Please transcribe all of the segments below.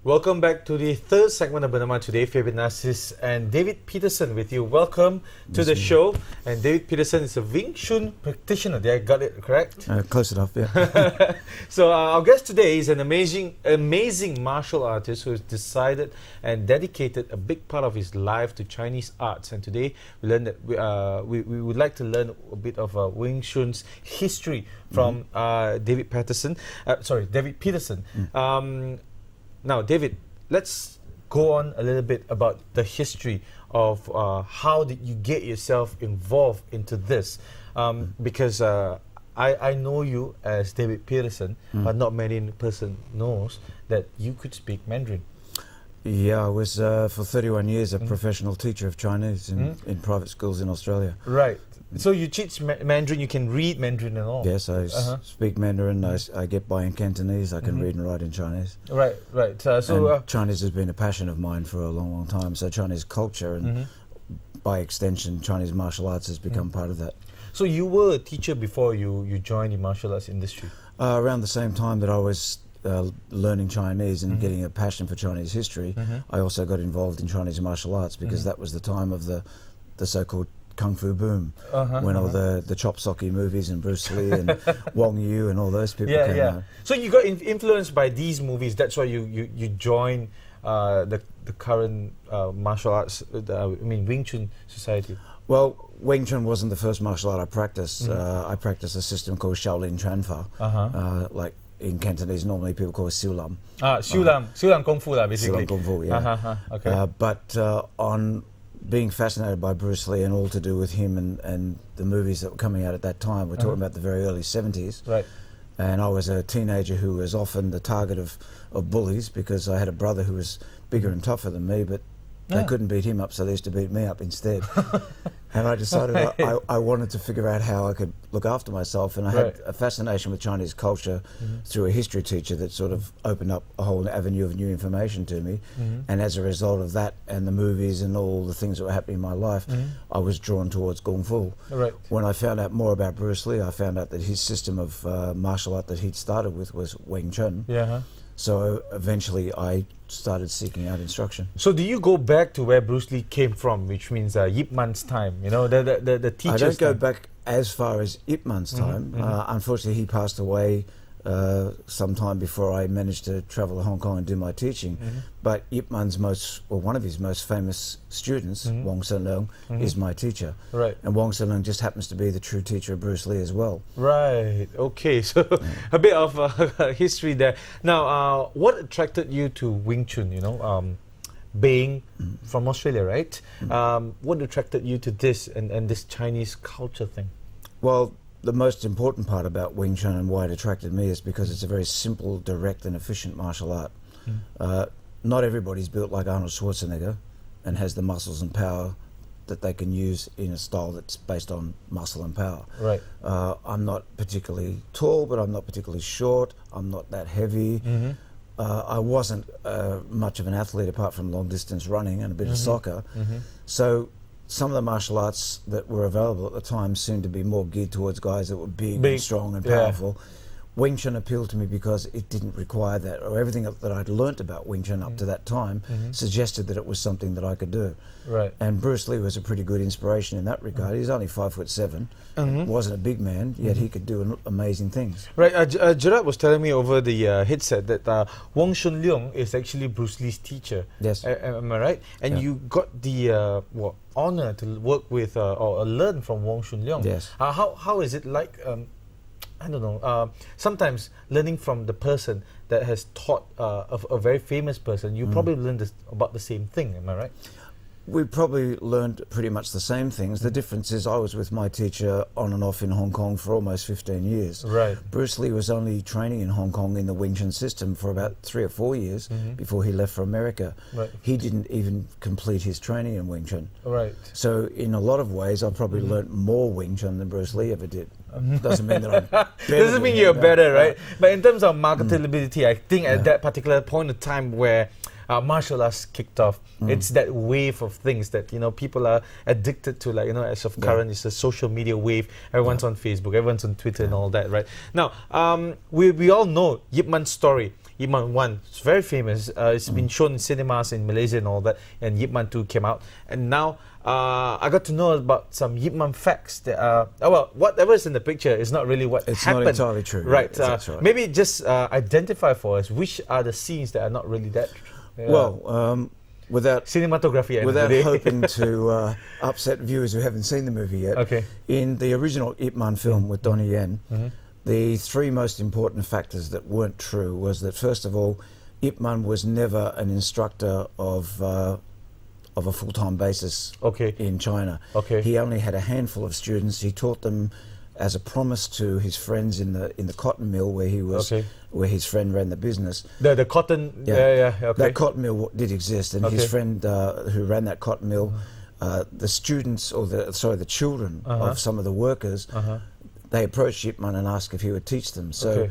Welcome back to the third segment of Bernama today. Fabian Narcis and David Peterson with you. Welcome to the show. And David Peterson is a Wing Chun practitioner. Did I got it correct? Close enough, yeah. So our guest today is an amazing martial artist who has decided and dedicated a big part of his life to Chinese arts. And today we learned that we would like to learn a bit of Wing Chun's history from David Peterson. David Peterson. Now, David, let's go on a little bit about the history of how did you get yourself involved into this? Because I know you as David Peterson, but not many person knows that you could speak Mandarin. Yeah, I was for 31 years a professional teacher of Chinese in private schools in Australia. Right. So you teach Mandarin, you can read Mandarin and all? Yes, I speak Mandarin, I get by in Cantonese, I can read and write in Chinese. Right. And Chinese has been a passion of mine for a long, long time, so Chinese culture and by extension Chinese martial arts has become part of that. So you were a teacher before you joined the martial arts industry? Around the same time that I was learning Chinese and getting a passion for Chinese history, I also got involved in Chinese martial arts because that was the time of the so-called Kung Fu boom, when all the Chop Socky movies and Bruce Lee and Wong and all those people came out. So you got influenced by these movies, that's why you joined the current martial arts, Wing Chun Society. Well, Wing Chun wasn't the first martial art I practiced. I practiced a system called Shaolin Chuanfa, like in Cantonese normally people call it Siu Lam. Siu Lam Kung Fu basically. Siu Lam Kung Fu, yeah. Okay. But on being fascinated by Bruce Lee and all to do with him and the movies that were coming out at that time, we're talking about the very early 70s. Right. And I was a teenager who was often the target of bullies because I had a brother who was bigger and tougher than me, but they couldn't beat him up, so they used to beat me up instead. And I decided I wanted to figure out how I could look after myself, and I had a fascination with Chinese culture through a history teacher that sort of opened up a whole avenue of new information to me. And as a result of that and the movies and all the things that were happening in my life, I was drawn towards Kung Fu. Right. When I found out more about Bruce Lee, I found out that his system of martial art that he'd started with was Wing Chun. Yeah. So eventually I started seeking out instruction. So do you go back to where Bruce Lee came from, which means Yip Man's time, you know, the teacher's I don't go back as far as Yip Man's time. Unfortunately, he passed away sometime before I managed to travel to Hong Kong and do my teaching. But Yip Man's one of his most famous students, Wong Leung, is my teacher. Right. And Wong Leung just happens to be the true teacher of Bruce Lee as well. Right. Okay. So a bit of history there. Now, what attracted you to Wing Chun? You know, being from Australia, right? What attracted you to this and this Chinese culture thing? Well, the most important part about Wing Chun and why it attracted me is because it's a very simple, direct and efficient martial art. Not everybody's built like Arnold Schwarzenegger and has the muscles and power that they can use in a style that's based on muscle and power. Right. I'm not particularly tall, but I'm not particularly short. I'm not that heavy. I wasn't much of an athlete apart from long distance running and a bit of soccer. So some of the martial arts that were available at the time seemed to be more geared towards guys that were big and strong and powerful. Wing Chun appealed to me because it didn't require that, or everything that I'd learnt about Wing Chun up to that time suggested that it was something that I could do. Right. And Bruce Lee was a pretty good inspiration in that regard. He's only 5'7", wasn't a big man, yet he could do amazing things. Right. Gerard was telling me over the headset that Leung is actually Bruce Lee's teacher. Yes. Am I right? And you got the honor to work with or learn from Leung. Yes. How is it like? I don't know. Sometimes learning from the person that has taught a very famous person, you probably learned about the same thing. Am I right? We probably learned pretty much the same things. The difference is I was with my teacher on and off in Hong Kong for almost 15 years. Right. Bruce Lee was only training in Hong Kong in the Wing Chun system for about 3 or 4 years before he left for America. Right. He didn't even complete his training in Wing Chun. Right. So in a lot of ways, I probably learnt more Wing Chun than Bruce Lee ever did. Doesn't mean that I'm better. Doesn't mean you're better, right? But in terms of marketability, I think at that particular point of time where martial arts kicked off, it's that wave of things that people are addicted to. Like as of current, it's a social media wave. Everyone's on Facebook, everyone's on Twitter, and all that, right? Now, we all know Yip Man's story. Ip Man 1. It's very famous. It's been shown in cinemas in Malaysia and all that. And Ip Man 2 came out. And now I got to know about some Ip Man facts that well, whatever's in the picture is not really what It's happened. not entirely true. Right. That's right. Maybe just identify for us which are the scenes that are not really that. Well, without cinematography. Without hoping to upset viewers who haven't seen the movie yet, okay. In the original Ip Man film with Donnie Yen, the three most important factors that weren't true was that, first of all, Ip Man was never an instructor of a full-time basis in China. Okay. He only had a handful of students. He taught them as a promise to his friends in the cotton mill where he was, where his friend ran the business. The cotton, okay. That cotton mill did exist, and his friend who ran that cotton mill, the students, or the children of some of the workers, they approached Ip Man and asked if he would teach them. So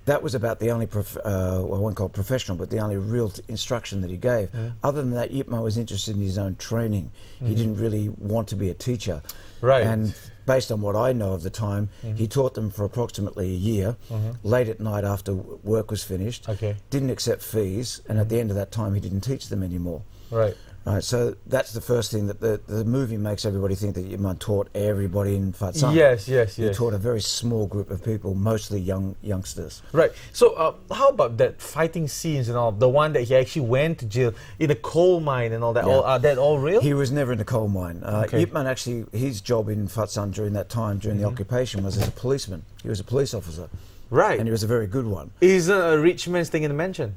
that was about the only, I won't call it professional, but the only real instruction that he gave. Other than that, Ip Man was interested in his own training. He didn't really want to be a teacher. Right. And based on what I know of the time, he taught them for approximately a year, late at night after work was finished, didn't accept fees, and at the end of that time he didn't teach them anymore. Right. Right, so that's the first thing, that the movie makes everybody think that Ip Man taught everybody in Fatsan. Yes. He taught a very small group of people, mostly youngsters. Right. So how about that fighting scenes and all? The one that he actually went to jail in a coal mine and all that. Are that all real? He was never in a coal mine. Ip Man actually, his job in Fatsan during that time, during the occupation, was as a policeman. He was a police officer. Right. And he was a very good one. He's a rich man staying in the mansion.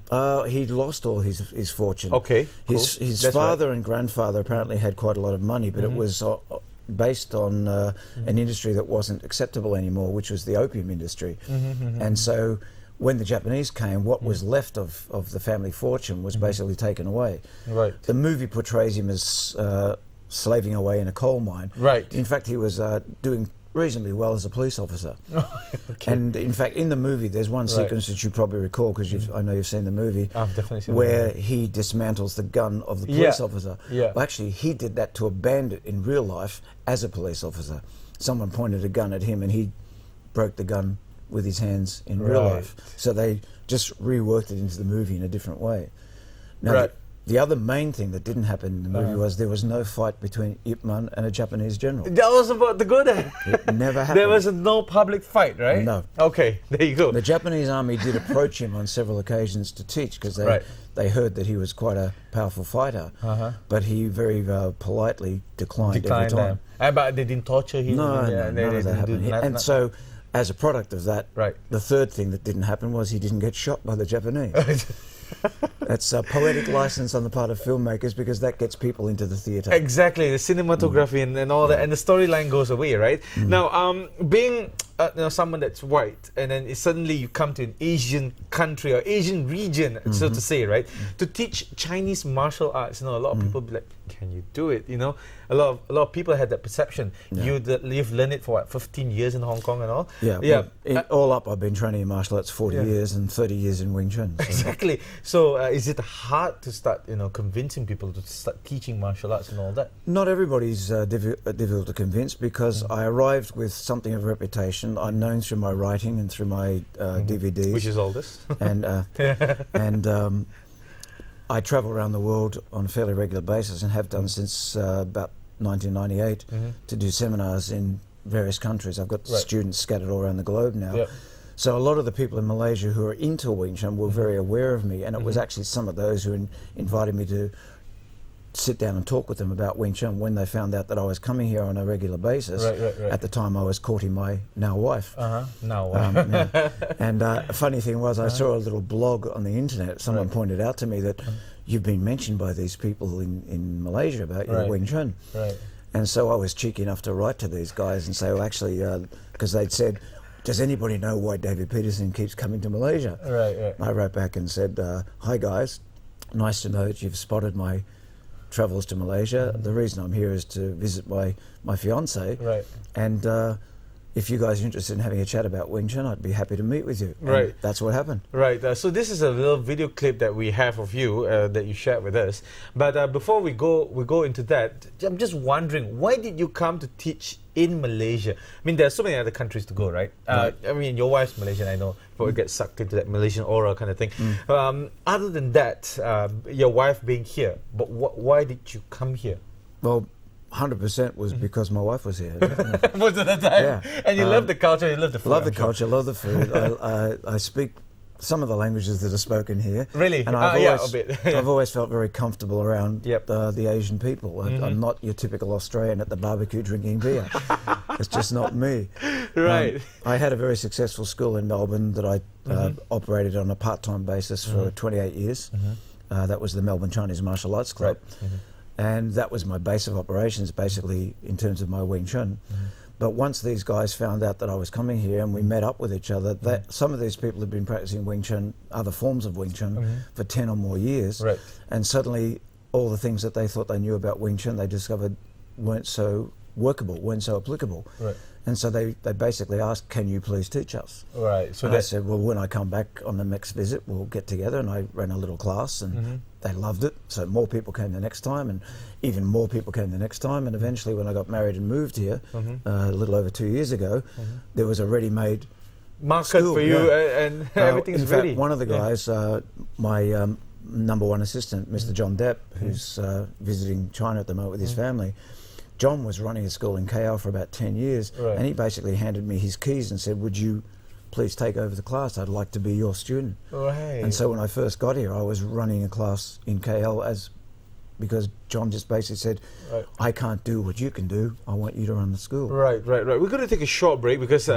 He lost all his fortune. Okay. His father and grandfather apparently had quite a lot of money, but it was based on an industry that wasn't acceptable anymore, which was the opium industry. And so when the Japanese came, what was left of the family fortune was basically taken away. Right. The movie portrays him as slaving away in a coal mine. Right. In fact, he was doing reasonably well as a police officer. And in fact, in the movie, there's one sequence that you probably recall, because I know you've seen the movie, I've definitely seen where he dismantles the gun of the police officer. Yeah. Well, actually, he did that to a bandit in real life as a police officer. Someone pointed a gun at him and he broke the gun with his hands in real life. So they just reworked it into the movie in a different way. Now, the other main thing that didn't happen in the movie was there was no fight between Ip Man and a Japanese general. That was about to go there. It never happened. There was no public fight, right? No. Okay, there you go. The Japanese army did approach him on several occasions to teach, because they heard that he was quite a powerful fighter, but he very politely declined every time. But they didn't torture him? No, none of that happened. And so, as a product of that, the third thing that didn't happen was he didn't get shot by the Japanese. That's a poetic license on the part of filmmakers, because that gets people into the theatre. Exactly, the cinematography and all that, and the storyline goes away, right? Now, being someone that's white, and then suddenly you come to an Asian country or Asian region, so to say, right? To teach Chinese martial arts, a lot of people be like, "Can you do it?" A lot of people had that perception. You've learned it for what, 15 years in Hong Kong and all? Yeah. All up, I've been training in martial arts 40 years and 30 years in Wing Chun. So. Exactly. So is it hard to start, convincing people to start teaching martial arts and all that? Not everybody's difficult to convince, because I arrived with something of a reputation. I'm known through my writing and through my DVDs. Which is all this. And I travel around the world on a fairly regular basis, and have done since about 1998, to do seminars in various countries. I've got students scattered all around the globe now. So a lot of the people in Malaysia who are into Wing Chun were very aware of me, and it was actually some of those who invited me to sit down and talk with them about Wing Chun when they found out that I was coming here on a regular basis. At the time, I was courting my now wife. Now wife. And a funny thing was, I saw a little blog on the internet. Someone pointed out to me that you've been mentioned by these people in Malaysia about your Wing Chun. And so I was cheeky enough to write to these guys and say, well, actually, because they'd said, does anybody know why David Peterson keeps coming to Malaysia? I wrote back and said, hi guys, nice to know that you've spotted my travels to Malaysia. The reason I'm here is to visit my fiancée. And if you guys are interested in having a chat about Wing Chun, I'd be happy to meet with you. And right. that's what happened. Right. So this is a little video clip that we have of you that you shared with us. But before we go into that, I'm just wondering, why did you come to teach in Malaysia? I mean, there are so many other countries to go, right? Right. I mean, your wife's Malaysian, I know, but we get sucked into that Malaysian aura kind of thing. Other than that, your wife being here, but why did you come here? Well, 100% was because my wife was here. Most of the time. Yeah. And you love the culture, you love the food. Love the culture, love the food. I speak some of the languages that are spoken here. Really? And a bit. I've always felt very comfortable around Yep. the Asian people. I'm not your typical Australian at the barbecue drinking beer. It's just not me. Right. I had a very successful school in Melbourne that I operated on a part-time basis for 28 years. That was the Melbourne Chinese Martial Arts Club. Right. And that was my base of operations, basically, in terms of my Wing Chun. But once these guys found out that I was coming here and we met up with each other, that some of these people had been practicing Wing Chun, other forms of Wing Chun, for 10 or more years. Right. And suddenly, all the things that they thought they knew about Wing Chun, they discovered weren't so workable, weren't so applicable. Right. And so they basically asked, can you please teach us? Right. So I said, well, when I come back on the next visit, we'll get together. And I ran a little class and they loved it. So more people came the next time and even more people came the next time. And eventually when I got married and moved here a little over 2 years ago, there was a ready-made market school, for you yeah. and everything's in fact, ready. one of the guys, my number one assistant, Mr. John Depp, who's visiting China at the moment with his family, John was running a school in KL for about 10 years, Right. and he basically handed me his keys and said, would you please take over the class? I'd like to be your student. Right. And so when I first got here, I was running a class in KL because John just basically said, Right. I can't do what you can do. I want you to run the school. Right. We're going to take a short break because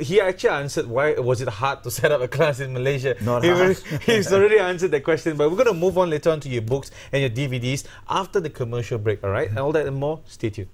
he actually answered why was it hard to set up a class in Malaysia. Not hard. He's already answered that question, but we're going to move on later on to your books and your DVDs after the commercial break, all right? And all that and more, stay tuned.